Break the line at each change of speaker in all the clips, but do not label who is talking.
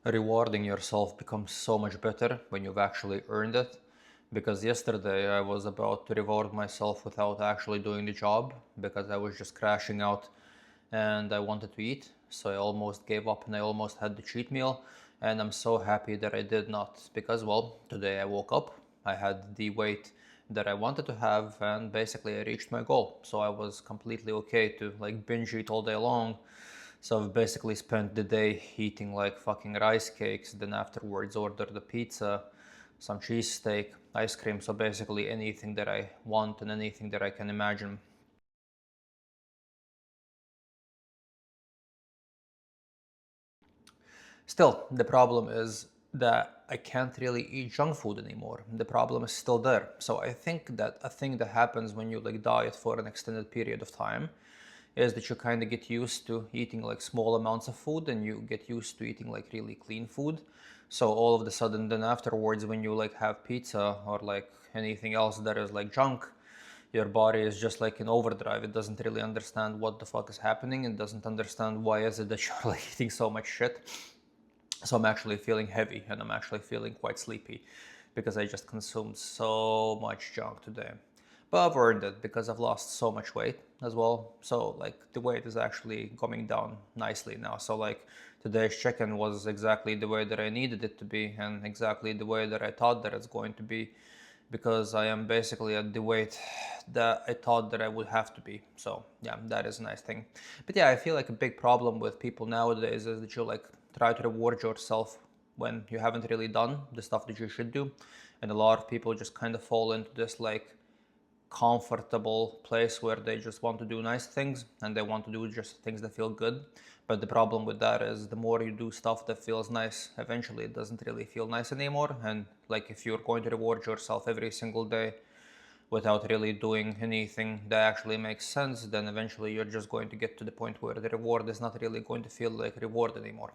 rewarding yourself becomes so much better when you've actually earned it. Because yesterday I was about to reward myself without actually doing the job because I was just crashing out and I wanted to eat. So I almost gave up and I almost had the cheat meal. And I'm so happy that I did not because, well, today I woke up, I had the weight that I wanted to have, and basically I reached my goal. So I was completely okay to like binge eat all day long. So I've basically spent the day eating like fucking rice cakes, then afterwards ordered a pizza, some cheesesteak, ice cream. So basically anything that I want and anything that I can imagine. Still, the problem is that I can't really eat junk food anymore. The problem is still there. So I think that a thing that happens when you like diet for an extended period of time is that you kind of get used to eating like small amounts of food and you get used to eating like really clean food. So all of a sudden then afterwards when you like have pizza or like anything else that is like junk, your body is just like in overdrive. It doesn't really understand what the fuck is happening. It doesn't understand why is it that you're like eating so much shit. So I'm actually feeling heavy and I'm actually feeling quite sleepy because I just consumed so much junk today. But I've earned it because I've lost so much weight as well. So like the weight is actually coming down nicely now. So like today's chicken was exactly the way that I needed it to be and exactly the way that I thought that it's going to be because I am basically at the weight that I thought that I would have to be. So yeah, that is a nice thing. But yeah, I feel like a big problem with people nowadays is that you like try to reward yourself when you haven't really done the stuff that you should do. And a lot of people just kind of fall into this like comfortable place where they just want to do nice things and they want to do just things that feel good. But the problem with that is the more you do stuff that feels nice, eventually it doesn't really feel nice anymore. And like if you're going to reward yourself every single day without really doing anything that actually makes sense, then eventually you're just going to get to the point where the reward is not really going to feel like reward anymore.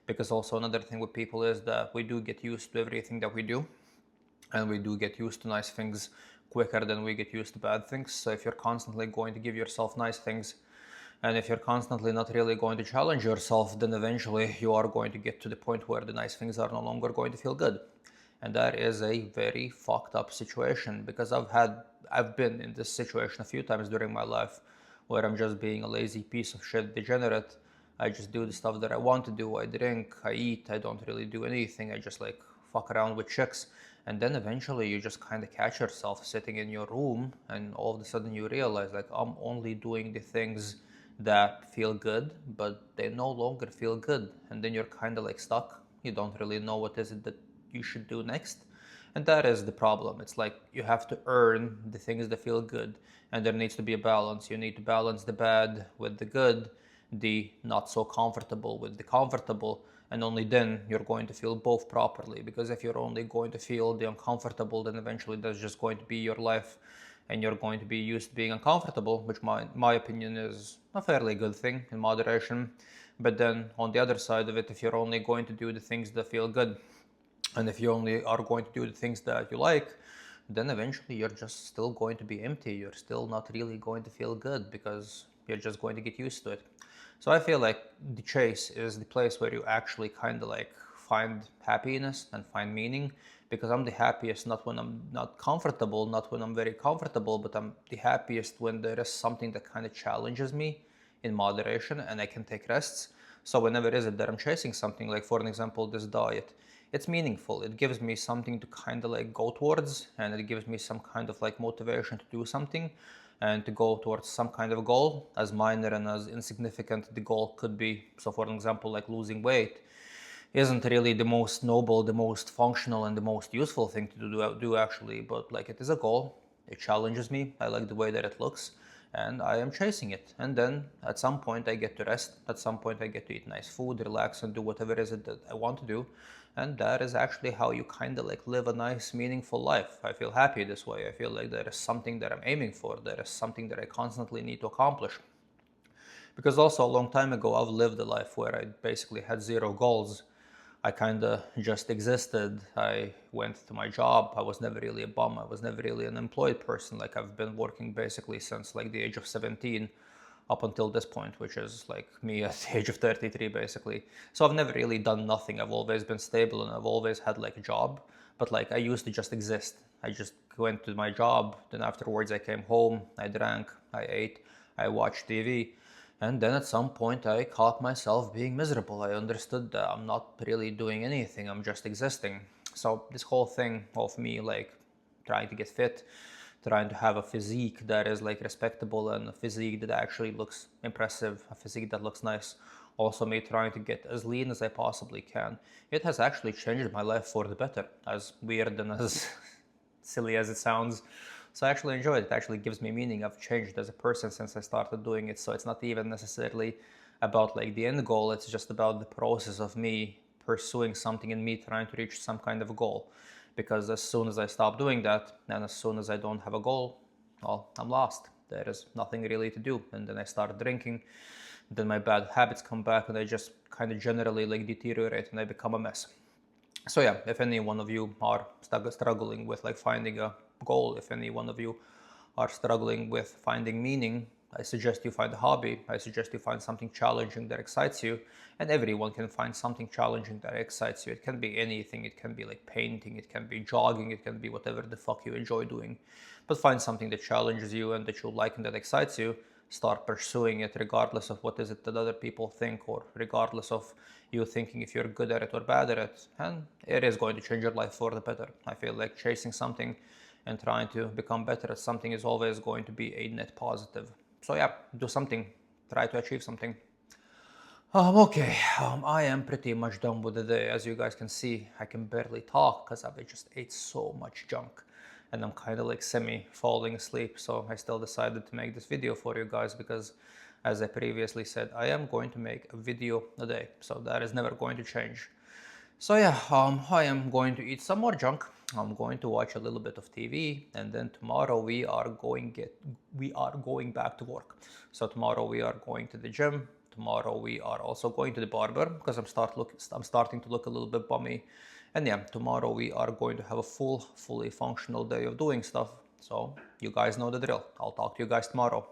Because also another thing with people is that we do get used to everything that we do and we do get used to nice things quicker than we get used to bad things. So if you're constantly going to give yourself nice things, and if you're constantly not really going to challenge yourself, then eventually you are going to get to the point where the nice things are no longer going to feel good. And that is a very fucked up situation because I've been in this situation a few times during my life where I'm just being a lazy piece of shit degenerate. I just do the stuff that I want to do. I drink, I eat, I don't really do anything. I just like fuck around with chicks. And then eventually you just kind of catch yourself sitting in your room and all of a sudden you realize like I'm only doing the things that feel good, but they no longer feel good. And then you're kind of like stuck. You don't really know what is it that you should do next. And that is the problem. It's like you have to earn the things that feel good, and there needs to be a balance. You need to balance the bad with the good, the not so comfortable with the comfortable, and only then you're going to feel both properly. Because if you're only going to feel the uncomfortable, then eventually that's just going to be your life, and you're going to be used to being uncomfortable, which my opinion is a fairly good thing in moderation. But then on the other side of it, if you're only going to do the things that feel good, and if you only are going to do the things that you like, then eventually you're just still going to be empty. You're still not really going to feel good because you're just going to get used to it. So I feel like the chase is the place where you actually kind of like find happiness and find meaning, because I'm the happiest not when I'm not comfortable, not when I'm very comfortable, but I'm the happiest when there is something that kind of challenges me in moderation and I can take rests. So whenever it is it that I'm chasing something, like for an example, this diet, it's meaningful. It gives me something to kind of like go towards, and it gives me some kind of like motivation to do something and to go towards some kind of goal, as minor and as insignificant the goal could be. So for an example, like losing weight isn't really the most noble, the most functional, and the most useful thing to do actually, but like it is a goal. It challenges me. I like the way that it looks, and I am chasing it. And then at some point, I get to rest. At some point, I get to eat nice food, relax, and do whatever it is that I want to do. And that is actually how you kind of like live a nice, meaningful life. I feel happy this way. I feel like there is something that I'm aiming for. There is something that I constantly need to accomplish. Because also a long time ago, I've lived a life where I basically had zero goals. I kind of just existed. I went to my job. I was never really a bum. I was never really an employed person. Like I've been working basically since like the age of 17. up until this point, which is like me at the age of 33 basically. So I've never really done nothing. I've always been stable and I've always had like a job, but like I used to just exist. I just went to my job, then afterwards I came home, I drank, I ate, I watched TV, and then at some point I caught myself being miserable. I understood that I'm not really doing anything, I'm just existing. So this whole thing of me like trying to get fit, trying to have a physique that is like respectable and a physique that actually looks impressive, a physique that looks nice. Also me trying to get as lean as I possibly can. It has actually changed my life for the better, as weird and as silly as it sounds. So I actually enjoy it. It actually gives me meaning. I've changed as a person since I started doing it. So it's not even necessarily about like the end goal. It's just about the process of me pursuing something and me trying to reach some kind of goal. Because as soon as I stop doing that, and as soon as I don't have a goal, well, I'm lost. There is nothing really to do. And then I start drinking. Then my bad habits come back and I just kind of generally like deteriorate and I become a mess. So yeah, if any one of you are struggling with like finding a goal, if any one of you are struggling with finding meaning, I suggest you find a hobby. I suggest you find something challenging that excites you. And everyone can find something challenging that excites you. It can be anything. It can be like painting. It can be jogging. It can be whatever the fuck you enjoy doing. But find something that challenges you and that you like and that excites you. Start pursuing it regardless of what is it that other people think, or regardless of you thinking if you're good at it or bad at it. And it is going to change your life for the better. I feel like chasing something and trying to become better at something is always going to be a net positive. So yeah, do something, try to achieve something. Okay, I am pretty much done with the day. As you guys can see, I can barely talk because I just ate so much junk and I'm kind of like semi falling asleep. So I still decided to make this video for you guys because, as I previously said, I am going to make a video a day. So that is never going to change. So yeah, I am going to eat some more junk. I'm going to watch a little bit of TV, and then tomorrow we are going back to work. So tomorrow we are going to the gym. Tomorrow we are also going to the barber because I'm starting to look a little bit bummy. And yeah, tomorrow we are going to have a fully functional day of doing stuff. So you guys know the drill. I'll talk to you guys tomorrow.